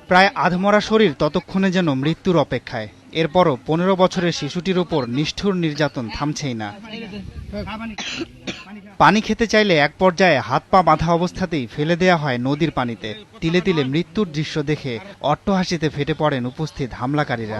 প্রায় আধমরা শরীর ততক্ষণে যেন মৃত্যুর অপেক্ষায়। এরপরও 15 বছরের শিশুটির উপর নিষ্ঠুর নির্যাতন থামছেই না। পানি খেতে চাইলে এক পর্যায়ে হাত পা বাঁধা অবস্থাতেই ফেলে দেয়া হয় নদীর পানিতে। তিলে তিলে মৃত্যুর দৃশ্য দেখে অট্টহাসিতে ফেটে পড়েন উপস্থিত হামলাকারীরা।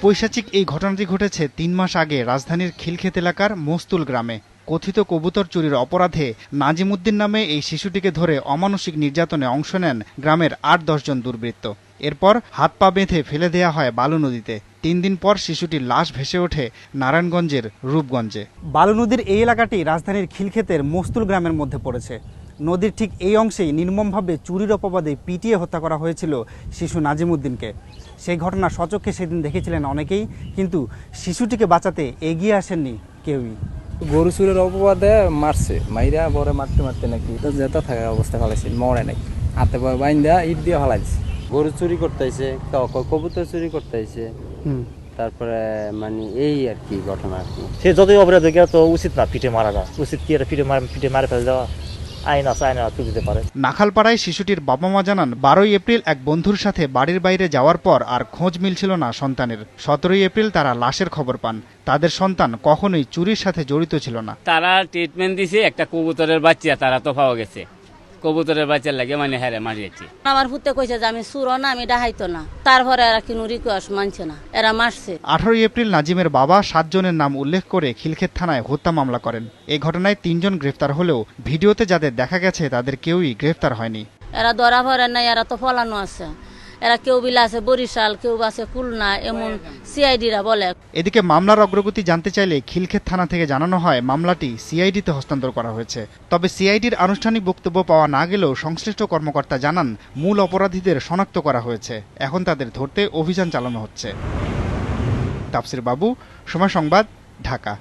পৈশাচিক এই ঘটনাটি ঘটেছে 3 মাস আগে রাজধানীর খিলক্ষেত এলাকার মস্তুল গ্রামে। কথিত কবুতর চুরির অপরাধে নাজিমুদ্দিন নামে এই শিশুটিকে ধরে অমানসিক নির্যাতনে অংশ নেন গ্রামের 8-10 জন দুর্বৃত্ত। এরপর হাত পা বেঁধে ফেলে দেয়া হয় বালু নদীতে। 3 দিন পর শিশুটির লাশ ভেসে ওঠে নারায়ণগঞ্জের রূপগঞ্জে। বালু নদীর এই এলাকাটি রাজধানীর খিলক্ষেতের মস্তুল গ্রামের মধ্যে পড়েছে। নদীর ঠিক এই অংশেই নির্মমভাবে চুরির অপবাদে পিটিয়ে হত্যা করা হয়েছিল শিশু নাজিমুদ্দিনকে। সেই ঘটনা সচক্ষে সেদিন দেখেছিলেন অনেকেই, কিন্তু শিশুটিকে বাঁচাতে এগিয়ে আসেননি কেউই। গরু চুরের অপবাদে মারছে, মাইরা বরে মারতে মারতে নাকি তো যেটা থাকার অবস্থা ফেলাইছে, মরে নাই, হাতে পা বাইন্দা ইট দিয়ে ফেলাইছে। গরু চুরি করতেছে, কবুতর চুরি করতেছে, তারপরে মানে এই আর কি ঘটনা আর কি। সে যতই অপরাধ হয়ে তো উচিত না পিঠে মারাটা, উচিত কি এটা পিঠে মারে ফেলে দেওয়া, আইন আছে, আইন তুলতে পারে। নাখালপাড়ায় শিশুটির বাবা মা জানান 12ই এপ্রিল এক বন্ধুর সাথে বাড়ির বাইরে যাওয়ার পর আর খোঁজ মিলছিল না সন্তানের। 17ই এপ্রিল তারা লাশের খবর পান। তাদের সন্তান কখনোই চুরির সাথে জড়িত ছিল না। তারা ট্রিটমেন্ট দিছে, একটা কবুতরের বাচ্চা তারা তো পাওয়া গেছে, কবুতরের বাচ্চার লাগে মানে হ্যাঁ মারিয়েছে। আমার পুতে কইছে যে আমি চুর না, আমি ডাহাইতো না, তারপরে এরা কিন্তু রিকোয়েস্ট মানছে না, এরা মারছে। 18ই এপ্রিল নাজিমের বাবা 7 জনের নাম উল্লেখ করে খিলক্ষেত থানায় হত্যা মামলা করেন। এই ঘটনায় 3 জন গ্রেফতার হলেও ভিডিওতে যাদের দেখা গেছে তাদের কেউই গ্রেফতার হয়নি। এরা ধরা পড়ে নাই, এরা তো ফলানো আছে, এরা কেউ বিলা আছে বরিশাল, কেউ আছে খুলনা, এমন সিআইডিরা বলে। এদিকে মামলার অগ্রগতি জানতে চাইলে খিলক্ষেত থানা থেকে জানানো হয় মামলাটি সিআইডিতে হস্তান্তর করা হয়েছে। তবে সিআইডির আনুষ্ঠানিক বক্তব্য পাওয়া না গেলেও সংশ্লিষ্ট কর্মকর্তা জানান মূল অপরাধীদের শনাক্ত করা হয়েছে। এখন তাদের ধরতে অভিযান চালানো হচ্ছে। তাফসির বাবু, সময় সংবাদ, ঢাকা।